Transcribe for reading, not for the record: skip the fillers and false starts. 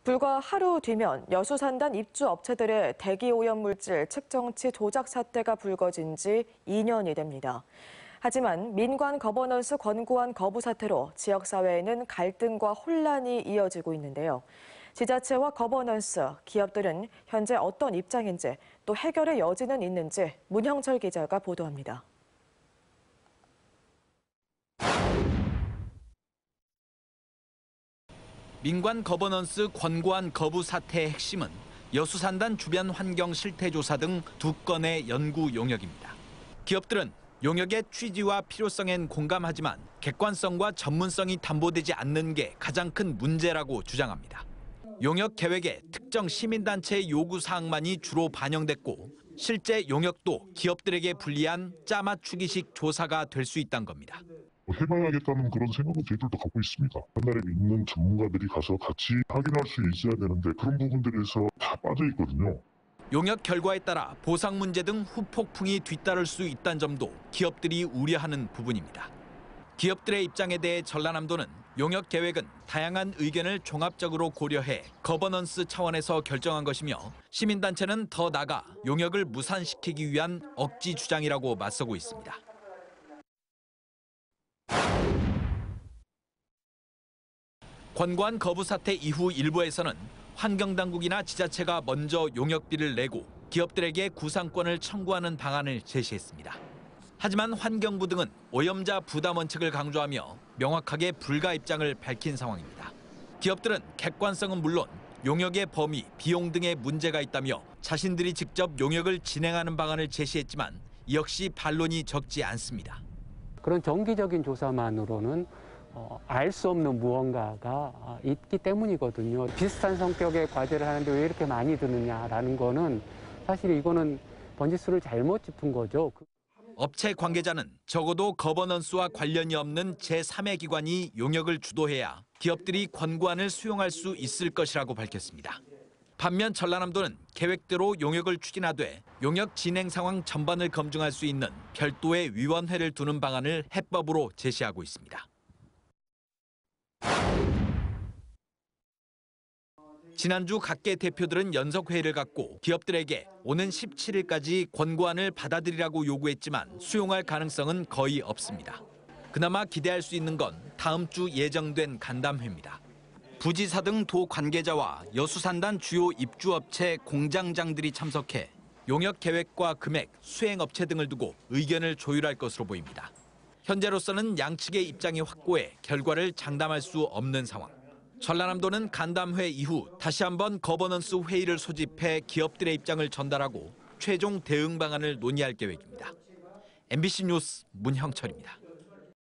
불과 하루 뒤면 여수산단 입주업체들의 대기 오염물질 측정치 조작 사태가 불거진 지 2년이 됩니다. 하지만 민관 거버넌스 권고안 거부 사태로 지역사회에는 갈등과 혼란이 이어지고 있는데요. 지자체와 거버넌스, 기업들은 현재 어떤 입장인지 또 해결의 여지는 있는지 문형철 기자가 보도합니다. 민관 거버넌스 권고안 거부 사태의 핵심은 여수산단 주변 환경 실태 조사 등 2건의 연구 용역입니다. 기업들은 용역의 취지와 필요성엔 공감하지만 객관성과 전문성이 담보되지 않는 게 가장 큰 문제라고 주장합니다. 용역 계획에 특정 시민단체의 요구사항만이 주로 반영됐고 실제 용역도 기업들에게 불리한 짜맞추기식 조사가 될 수 있다는 겁니다. 해봐야겠다는 그런 생각은 저희들도 갖고 있습니다. 하늘에 있는 전문가들이 가서 같이 확인할 수 있어야 되는데 그런 부분들에서 다 빠져 있거든요. 용역 결과에 따라 보상 문제 등 후폭풍이 뒤따를 수 있다는 점도 기업들이 우려하는 부분입니다. 기업들의 입장에 대해 전라남도는 용역 계획은 다양한 의견을 종합적으로 고려해 거버넌스 차원에서 결정한 것이며 시민단체는 더 나아가 용역을 무산시키기 위한 억지 주장이라고 맞서고 있습니다. 권고안 거부 사태 이후 일부에서는 환경당국이나 지자체가 먼저 용역비를 내고 기업들에게 구상권을 청구하는 방안을 제시했습니다. 하지만 환경부 등은 오염자 부담 원칙을 강조하며 명확하게 불가 입장을 밝힌 상황입니다. 기업들은 객관성은 물론 용역의 범위, 비용 등의 문제가 있다며 자신들이 직접 용역을 진행하는 방안을 제시했지만 역시 반론이 적지 않습니다. 그런 정기적인 조사만으로는 알 수 없는 무언가가 있기 때문이거든요. 비슷한 성격의 과제를 하는데 왜 이렇게 많이 드느냐라는 거는 사실 이거는 번지수를 잘못 짚은 거죠. 업체 관계자는 적어도 거버넌스와 관련이 없는 제3의 기관이 용역을 주도해야 기업들이 권고안을 수용할 수 있을 것이라고 밝혔습니다. 반면 전라남도는 계획대로 용역을 추진하되 용역 진행 상황 전반을 검증할 수 있는 별도의 위원회를 두는 방안을 해법으로 제시하고 있습니다. 지난주 각계 대표들은 연석회의를 갖고 기업들에게 오는 17일까지 권고안을 받아들이라고 요구했지만 수용할 가능성은 거의 없습니다. 그나마 기대할 수 있는 건 다음 주 예정된 간담회입니다. 부지사 등 도 관계자와 여수산단 주요 입주업체 공장장들이 참석해 용역 계획과 금액, 수행업체 등을 두고 의견을 조율할 것으로 보입니다. 현재로서는 양측의 입장이 확고해 결과를 장담할 수 없는 상황. 전라남도는 간담회 이후 다시 한번 거버넌스 회의를 소집해 기업들의 입장을 전달하고 최종 대응 방안을 논의할 계획입니다. MBC 뉴스 문형철입니다.